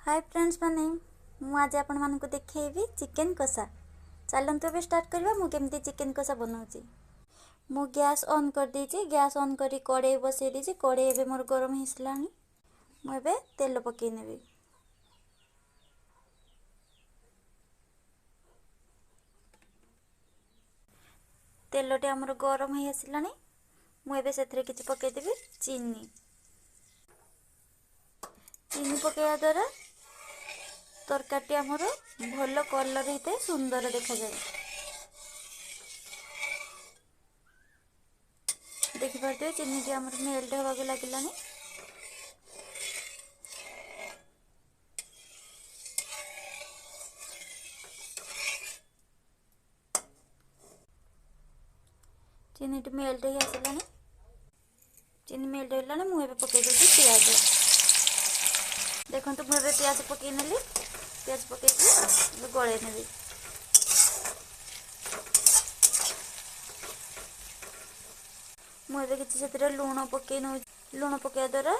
Hi friends माने आज आपण मानक देखैबी चिकन कषा। चलतु ए स्टार्ट करवा मु केमती चिकन कषा बनाऊची। मु गैस ऑन कर दीची। गैस ऑन करी कड़े बसई दीची। कड़े एबे मोर गरम हिसलानी। मु एबे तेल पकई नेबी। तेलटे हमर गरम ही आसिलानी। मु एबे सेथरे किछि पकई देबी चीनी। चीनी पकैया द्वारा तरकारी आमर भल कलर होते सुंदर देखा जाए। देखि पारते चीनी टी आमर मेल्ट होबाक लागिलानी। चीनी टी मेल्ट हो आसिलानी। चीनी मेल्ट होलानी मु एबे पकई देबी प्याज। देखंतु मु एबे प्याज पकई नेली। प्याज पकई गळे नेबी। मु एबे किछि सेतरे लूण पकई न। लूण पकैया द्वारा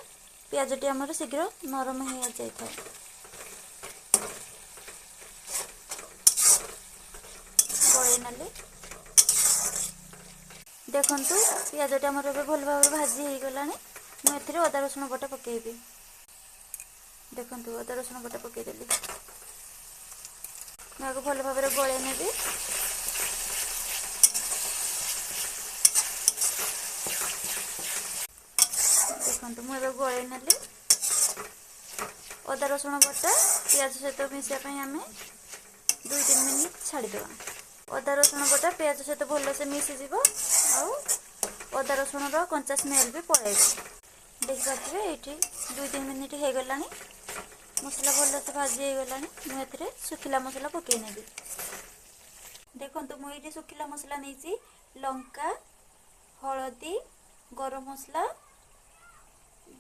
प्याज टी हमर शीघ्र नरम हो जाय था। गळे नेली। देखंतु प्याज टी हमर एबे भल भाबरे भाजी हे गलानी। मु एथिरे अदा रसुण बटा पकईबी। देखंतु अदा रसुण बटा पकई देली। मैं भल भाबरे गळे नेबी। देखंतु मु एबे गळे नेली। अदा रसुण बटा प्याज सहित मिसिया पई हमें 2-3 मिनिट छाड़ी देबा। अदा रसुण बटा प्याज सहित भल से मिसी जीवो। आउ अदा रसुण रो कंचा स्मेल भी पळेबो। देख पाथिबे एठी 2-3 मिनिट हे गलानी। मसला भल से भाजी हे गलानी। मु एथिरे सुखिला मसला पकई नेबी। देखंतु मु एठी सुखिला मसला नेची। लंका, हळदी, गरम मसला,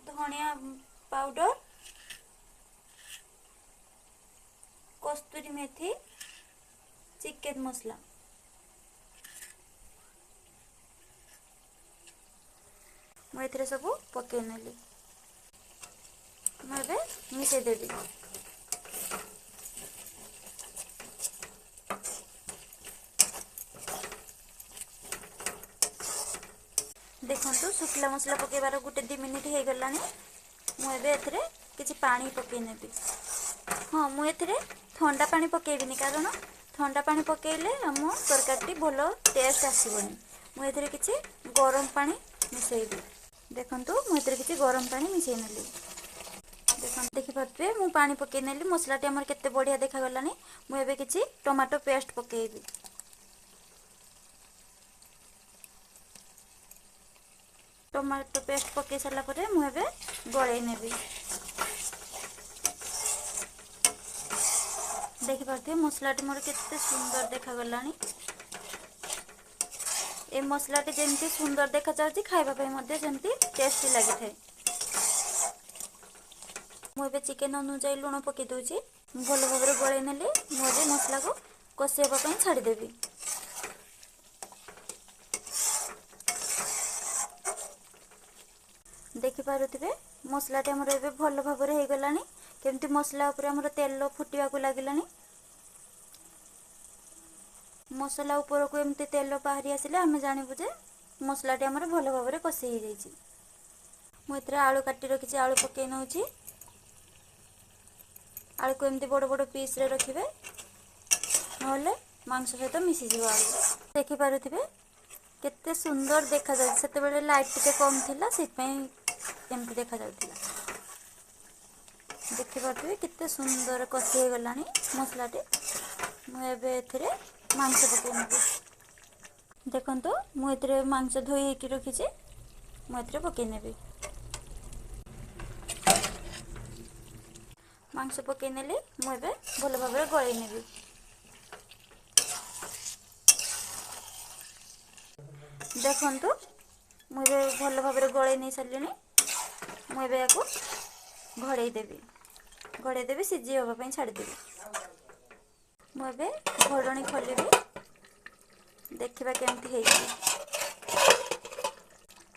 धनिया पाउडर, कस्तूरी मेथी, चिकन मसला। मु एथिरे सब पकई नेली। मु एबे मिसई देबी। देखंतु सुखिला मसला पकेबार 1-2 मिनिट हे गलानी। मु एबे एथिरे किछि पानी पकई नेबी। हां मु एथिरे ठंडा पानी पकेबिनी कारण ठंडा पानी पकेइले हम तरकारी भलो टेस्ट आसीबनी। मु एथिरे किछि गरम पानी मिसैबी। देखंतु मु एथिरे किछि गरम पानी मिसै नेली। देखि पारते मु पानी पकई नेली। मसलाटी हमर केते बढ़िया देखा गलानी। मु एबे किछि टमाटो पेस्ट पकेइबी। टमाटो पेस्ट पकई सारा परे मु एबे गळै नेबी। देखि पारते मसलाटी मोर केते सुंदर देखा गलानी। ए मसलाटी जेमती सुंदर देखा जाउची खाइबा पई मध्ये जेमती टेस्टी लागि थाए। मु एबे चिकन अनुसार लूण पकई दोची। भल भाबरे गळै नेली। मु एबे मसला को कषिबा पई छाडी देबी। देखि पारुथिबे मसलाटी हमर एबे भल भाबरे हे गलानी। केमती मसला ऊपर हमर तेल फुटिबा को लागिलानी। मसला ऊपर को एमती तेल बाहरी आसिले हमें जानिबु जे मसलाटी हमर भल भाबरे कषि हे जाईची। मु एतरे आलू काटी रखिछि। आलू पकई नउची। आलू को एमती बड़ बड़ पीस रे रखिबे नहले मांस सहित मिसी जीव आलू। देखि पारुथिबे केते सुंदर देखा जाय। सेते बेले लाइट टिके कम थिला सेत पई एमती देखा जाउतिला। देखि पारुथिबे केते सुंदर कषि हे गलानी मसलाटी। मु एबे एथिरे मांस पकई नेबी। देखंतु मु एथिरे मांस धोई के रखिछि। मु एथिरे पकई नेबी। मांस पकई नेली। मु एबे भल भाबरे गळै नेबी। देखंतु मु एबे भल भाबरे गळै नै सारलिनी। मु एबे याको घोड़ै देबी। घोड़ै देबी सिझी होबा पई छाडी देबी। मु एबे घोड़णी खोलिबी। देखिबा केमती हेछि।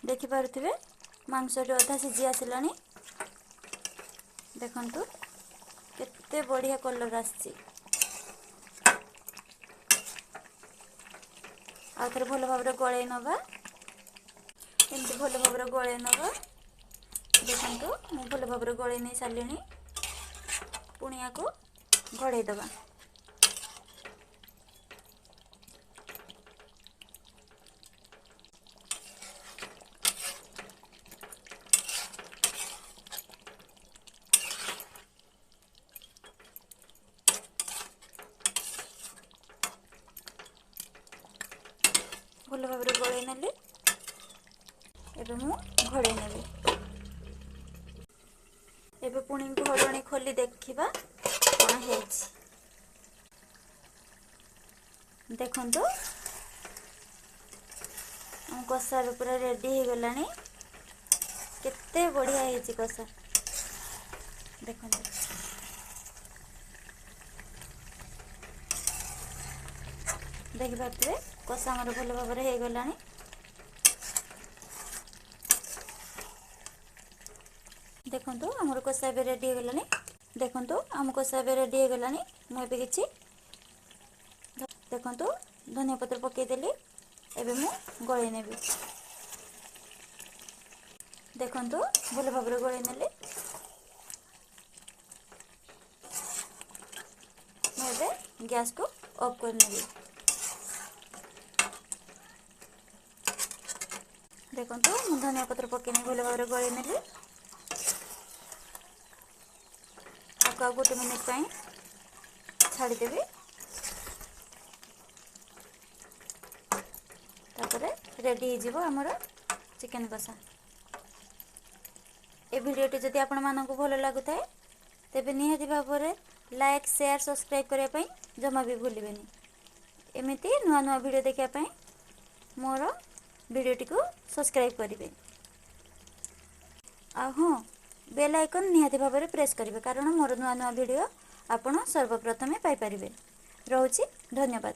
देखि पारुथिबे मांस रे अधा सिझी आसिलानी। देखंतु केते बढ़िया कलर आसी। आ थोड़े भल भाव गले नवा एमती भल भाव गले नवा। देखो मु भल भाव गले नहीं सारे पुणी या घोड़े दबा। भल भाव गले नेली एबे मु घोड़े नेली। एबे पुणी घोड़णी खोली देखिबा कौन हेछि। देखंतु हम कषा पूरा रेडी हो गलानी। केते बढ़िया हेछि कषा देखंतु। देखि पारे कषा हमर भल भाव हो गलानी। देखंतु हमर कषा एबे रेडी हो गलानी। देखंतु हम कषा एबे रेडी हो गलानी। मु एबे किछि देखंतु धनिया पत्र पके देली। एबे मु गळे नेबी। देखंतु भल भाव गळे नेली। मु एबे गैस को ऑफ कर नेबी। देखंतु मु धनिया पत्र पके नै भल भाव गळे नेली। आको गोटे मिनिट पाई छाड़ी देबी। रेडी हो आमर चिकेन कषा। ए भिडियोटी जदि आपण मानकु भल लागुता है तेबे निहाती भाव लाइक शेयर सब्सक्राइब करने जमा भी भूलिबेनी। एमिति नुआ नुआ वीडियो देखा मोर वीडियोटी को सब्सक्राइब करेंगे। हाँ बेल आइकन निहाती भाव प्रेस करेंगे कारण मोर नुआ नुआ वीडियो आपण सर्वप्रथमे पाई परिबे। रहूची धन्यवाद।